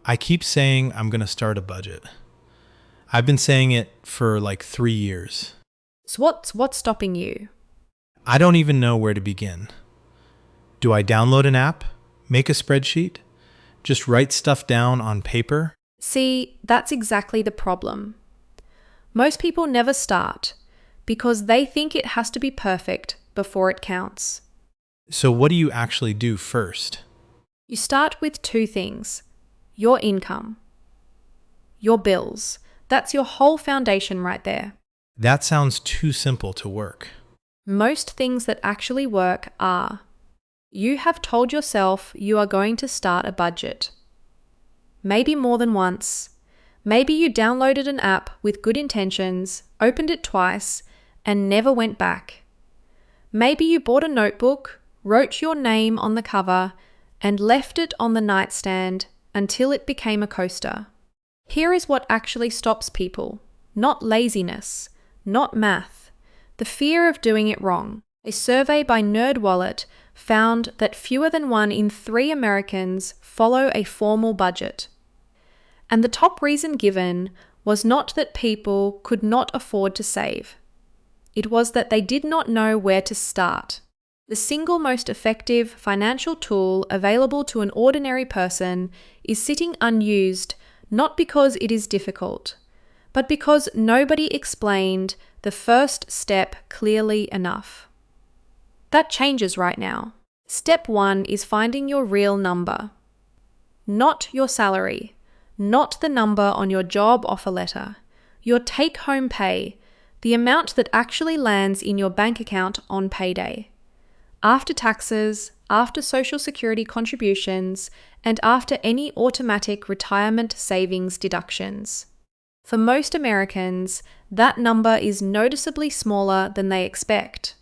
I keep saying I'm going to start a budget. I've been saying it for like 3 years. So what's stopping you? I don't even know where to begin. Do I download an app? Make a spreadsheet? Just write stuff down on paper? See, that's exactly the problem. Most people never start because they think it has to be perfect before it counts. So, what do you actually do first? You start with two things: your income, your bills. That's your whole foundation right there. That sounds too simple to work. Most things that actually work are: you have told yourself you are going to start a budget. Maybe more than once. Maybe you downloaded an app with good intentions, opened it twice, and never went back. Maybe you bought a notebook, wrote your name on the cover, and left it on the nightstand until it became a coaster. Here is what actually stops people: not laziness, not math, the fear of doing it wrong. A survey by NerdWallet found that fewer than 1 in 3 Americans follow a formal budget. And the top reason given was not that people could not afford to save. It was that they did not know where to start. The single most effective financial tool available to an ordinary person is sitting unused, not because it is difficult, but because nobody explained the first step clearly enough. That changes right now. Step 1 is finding your real number. Not your salary, not the number on your job offer letter, your take-home pay, the amount that actually lands in your bank account on payday. After taxes, after Social Security contributions, and after any automatic retirement savings deductions. For most Americans, that number is noticeably smaller than they expect.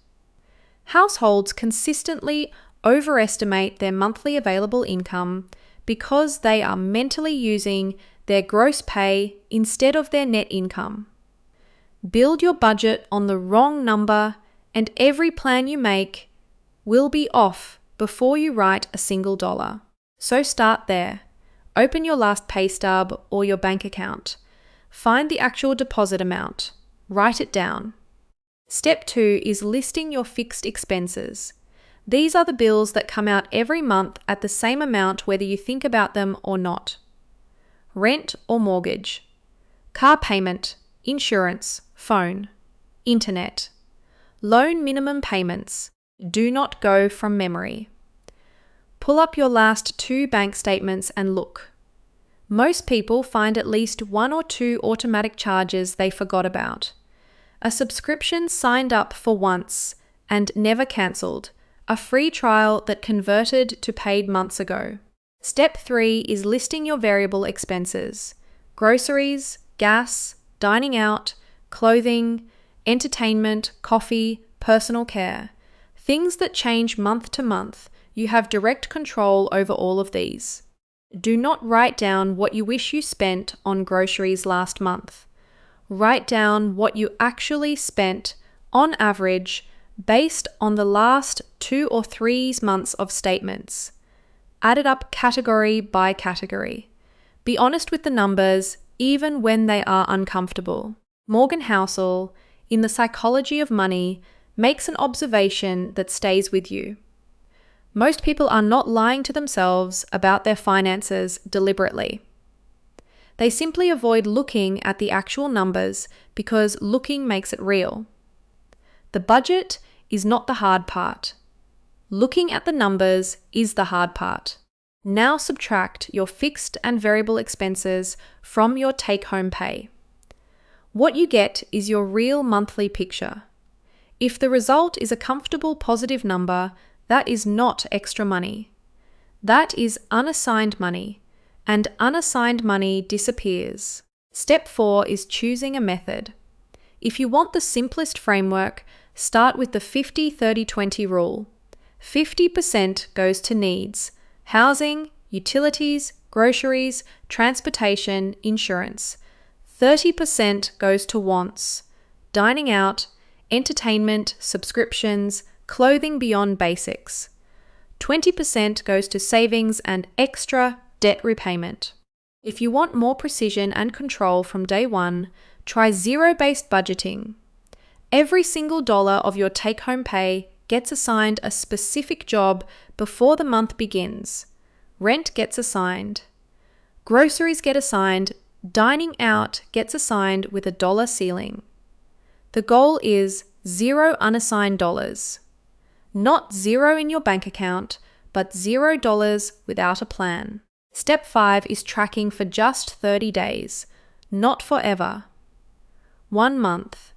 Households consistently overestimate their monthly available income because they are mentally using their gross pay instead of their net income. Build your budget on the wrong number, and every plan you make will be off before you write a single dollar. So start there. Open your last pay stub or your bank account. Find the actual deposit amount. Write it down. Step 2 is listing your fixed expenses. These are the bills that come out every month at the same amount whether you think about them or not. Rent or mortgage, car payment, insurance, phone, internet, loan minimum payments. Do not go from memory. Pull up your last 2 bank statements and look. Most people find at least 1 or 2 automatic charges they forgot about. A subscription signed up for once and never cancelled. A free trial that converted to paid months ago. Step 3 is listing your variable expenses: groceries, gas, dining out, clothing, entertainment, coffee, personal care. Things that change month to month. You have direct control over all of these. Do not write down what you wish you spent on groceries last month. Write down what you actually spent on average based on the last 2 or 3 months of statements. Add it up category by category. Be honest with the numbers, even when they are uncomfortable. Morgan Housel, in The Psychology of Money, makes an observation that stays with you. Most people are not lying to themselves about their finances deliberately. They simply avoid looking at the actual numbers because looking makes it real. The budget is not the hard part. Looking at the numbers is the hard part. Now subtract your fixed and variable expenses from your take-home pay. What you get is your real monthly picture. If the result is a comfortable positive number, that is not extra money. That is unassigned money, and unassigned money disappears. Step 4 is choosing a method. If you want the simplest framework, start with the 50-30-20 rule. 50% goes to needs: housing, utilities, groceries, transportation, insurance. 30% goes to wants: dining out, entertainment, subscriptions, clothing beyond basics. 20% goes to savings and extra debt repayment. If you want more precision and control from day one, try zero-based budgeting. Every single dollar of your take-home pay gets assigned a specific job before the month begins. Rent gets assigned. Groceries get assigned. Dining out gets assigned with a dollar ceiling. The goal is 0 unassigned dollars. Not 0 in your bank account, but $0 without a plan. Step 5 is tracking for just 30 days, not forever. 1 month.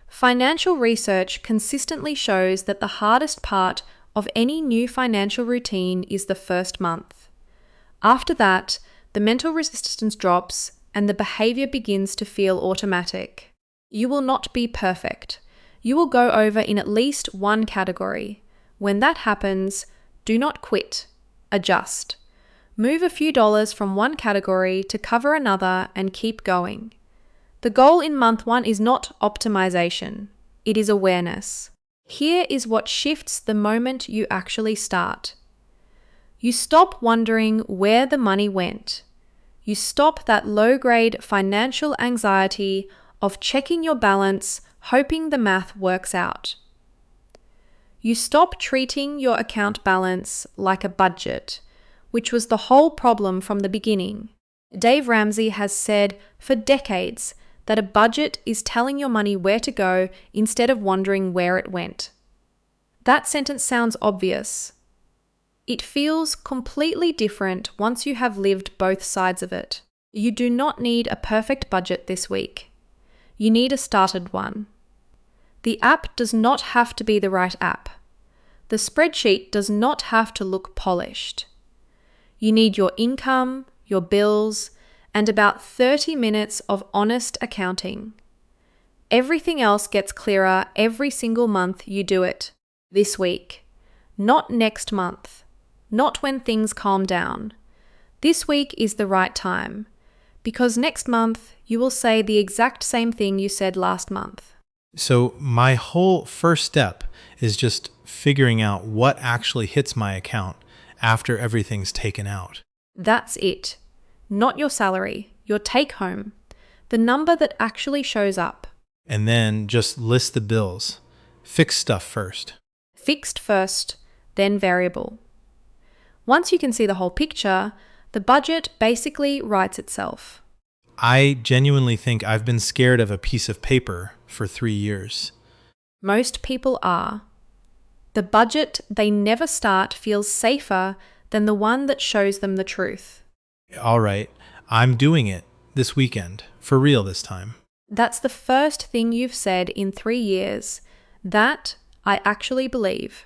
Financial research consistently shows that the hardest part of any new financial routine is the first month. After that, the mental resistance drops and the behavior begins to feel automatic. You will not be perfect. You will go over in at least one category. When that happens, do not quit. Adjust. Move a few dollars from one category to cover another and keep going. The goal in month 1 is not optimization. It is awareness. Here is what shifts the moment you actually start. You stop wondering where the money went. You stop that low-grade financial anxiety of checking your balance, hoping the math works out. You stop treating your account balance like a budget, which was the whole problem from the beginning. Dave Ramsey has said for decades that a budget is telling your money where to go instead of wondering where it went. That sentence sounds obvious. It feels completely different once you have lived both sides of it. You do not need a perfect budget this week. You need a started one. The app does not have to be the right app. The spreadsheet does not have to look polished. You need your income, your bills, and about 30 minutes of honest accounting. Everything else gets clearer every single month you do it. This week. Not next month. Not when things calm down. This week is the right time, because next month you will say the exact same thing you said last month. So my whole first step is just figuring out what actually hits my account after everything's taken out. That's it. Not your salary, your take home, the number that actually shows up. And then just list the bills. Fix stuff first. Fixed first, then variable. Once you can see the whole picture, the budget basically writes itself. I genuinely think I've been scared of a piece of paper for 3 years. Most people are. The budget they never start feels safer than the one that shows them the truth. All right, I'm doing it this weekend, for real this time. That's the first thing you've said in 3 years. That I actually believe.